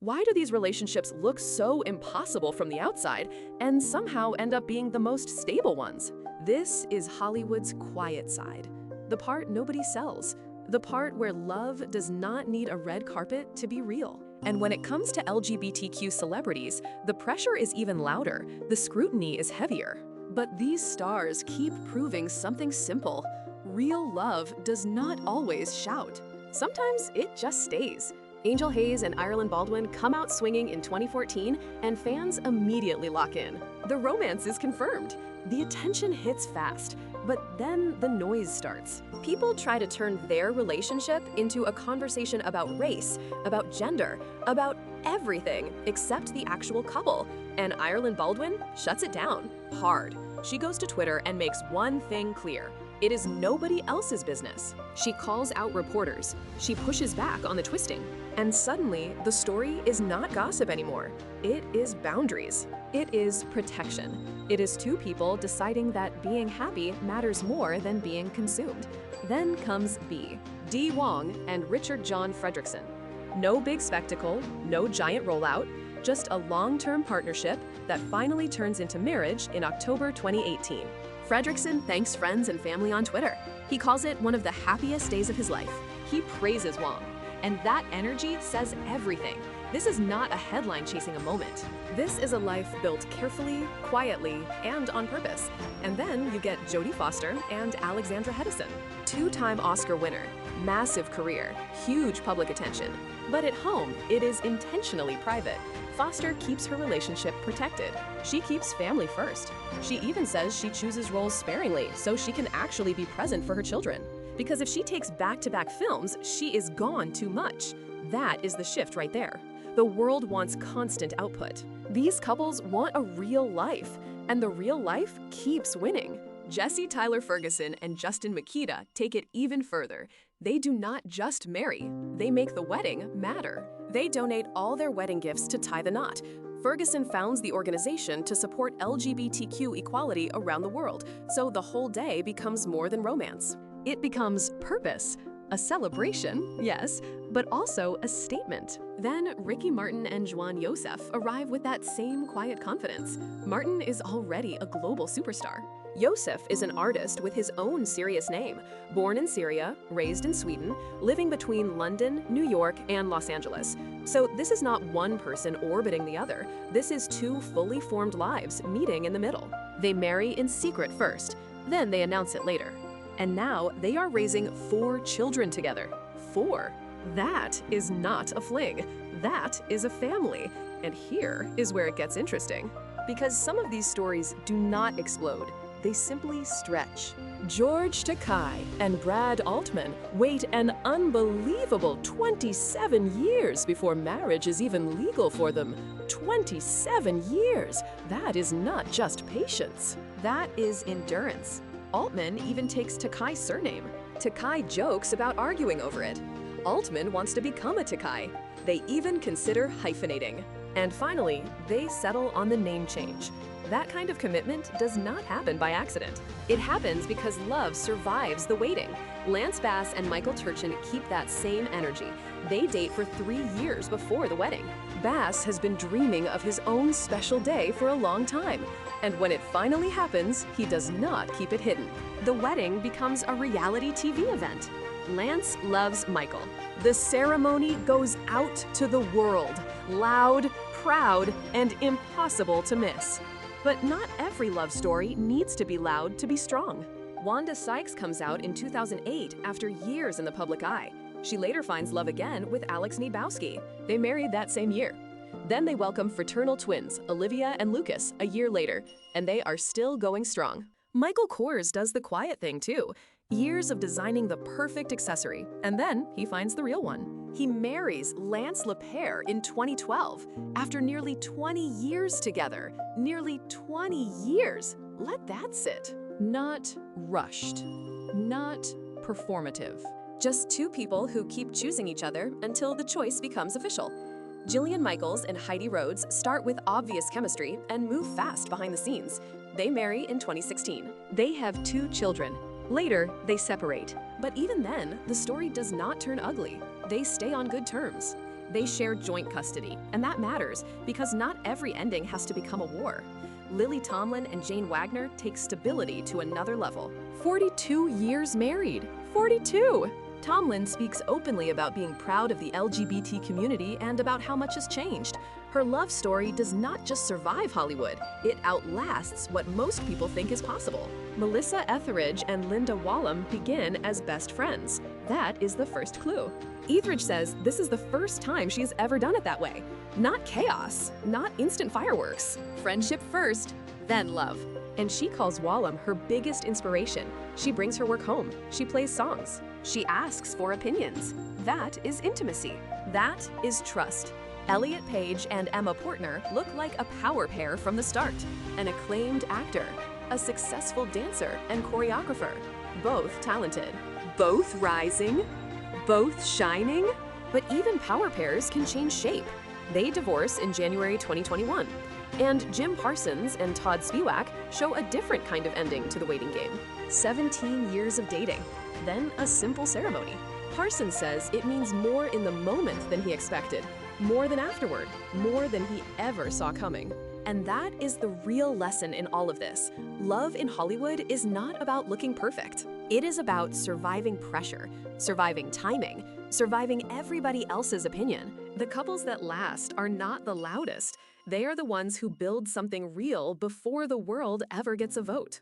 Why do these relationships look so impossible from the outside and somehow end up being the most stable ones? This is Hollywood's quiet side. The part nobody sells. The part where love does not need a red carpet to be real. And when it comes to LGBTQ celebrities, the pressure is even louder, the scrutiny is heavier. But these stars keep proving something simple. Real love does not always shout. Sometimes it just stays. Angel Hayes and Ireland Baldwin come out swinging in 2014, and fans immediately lock in. The romance is confirmed. The attention hits fast, but then the noise starts. People try to turn their relationship into a conversation about race, about gender, about everything except the actual couple, and Ireland Baldwin shuts it down hard. She goes to Twitter and makes one thing clear. It is nobody else's business. She calls out reporters. She pushes back on the twisting. And suddenly, the story is not gossip anymore. It is boundaries. It is protection. It is two people deciding that being happy matters more than being consumed. Then comes B, Dee Wong and Richard John Fredrickson. No big spectacle, no giant rollout, just a long-term partnership that finally turns into marriage in October 2018. Fredrickson thanks friends and family on Twitter. He calls it one of the happiest days of his life. He praises Wong. And that energy says everything. This is not a headline chasing a moment. This is a life built carefully, quietly, and on purpose. And then you get Jodie Foster and Alexandra Hedison. Two-time Oscar winner, massive career, huge public attention. But at home, it is intentionally private. Foster keeps her relationship protected. She keeps family first. She even says she chooses roles sparingly so she can actually be present for her children. Because if she takes back-to-back films, she is gone too much. That is the shift right there. The world wants constant output. These couples want a real life, and the real life keeps winning. Jesse Tyler Ferguson and Justin Makita take it even further. They do not just marry, they make the wedding matter. They donate all their wedding gifts to tie the knot. Ferguson founds the organization to support LGBTQ equality around the world, so the whole day becomes more than romance. It becomes purpose, a celebration, yes, but also a statement. Then Ricky Martin and Juan Yosef arrive with that same quiet confidence. Martin is already a global superstar. Yosef is an artist with his own serious name, born in Syria, raised in Sweden, living between London, New York, and Los Angeles. So this is not one person orbiting the other. This is two fully formed lives meeting in the middle. They marry in secret first, then they announce it later. And now they are raising 4 children together. 4. That is not a fling. That is a family. And here is where it gets interesting. Because some of these stories do not explode. They simply stretch. George Takei and Brad Altman wait an unbelievable 27 years before marriage is even legal for them. 27 years! That is not just patience. That is endurance. Altman even takes Takei's surname. Takei jokes about arguing over it. Altman wants to become a Takei. They even consider hyphenating. And finally, they settle on the name change. That kind of commitment does not happen by accident. It happens because love survives the waiting. Lance Bass and Michael Turchin keep that same energy. They date for 3 years before the wedding. Bass has been dreaming of his own special day for a long time. And when it finally happens, he does not keep it hidden. The wedding becomes a reality TV event. Lance loves Michael. The ceremony goes out to the world. Loud, proud, and impossible to miss. But not every love story needs to be loud to be strong. Wanda Sykes comes out in 2008 after years in the public eye. She later finds love again with Alex Nebowski. They married that same year. Then they welcome fraternal twins, Olivia and Lucas, a year later, and they are still going strong. Michael Kors does the quiet thing too. Years of designing the perfect accessory, and then he finds the real one. He marries Lance Lepere in 2012, after nearly 20 years together. Nearly 20 years! Let that sit. Not rushed. Not performative. Just two people who keep choosing each other until the choice becomes official. Jillian Michaels and Heidi Rhodes start with obvious chemistry and move fast behind the scenes. They marry in 2016. They have 2 children. Later, they separate. But even then, the story does not turn ugly. They stay on good terms. They share joint custody, and that matters because not every ending has to become a war. Lily Tomlin and Jane Wagner take stability to another level. 42 years married. 42! Tomlin speaks openly about being proud of the LGBT community and about how much has changed. Her love story does not just survive Hollywood, it outlasts what most people think is possible. Melissa Etheridge and Linda Wallem begin as best friends. That is the first clue. Etheridge says this is the first time she has ever done it that way. Not chaos, not instant fireworks. Friendship first, then love. And she calls Wallem her biggest inspiration. She brings her work home. She plays songs. She asks for opinions. That is intimacy. That is trust. Elliot Page and Emma Portner look like a power pair from the start. An acclaimed actor, a successful dancer and choreographer. Both talented. Both rising. Both shining. But even power pairs can change shape. They divorce in January 2021. And Jim Parsons and Todd Spiewak show a different kind of ending to the waiting game. 17 years of dating, then a simple ceremony. Parsons says it means more in the moment than he expected, more than afterward, more than he ever saw coming. And that is the real lesson in all of this. Love in Hollywood is not about looking perfect. It is about surviving pressure, surviving timing, surviving everybody else's opinion. The couples that last are not the loudest. They are the ones who build something real before the world ever gets a vote.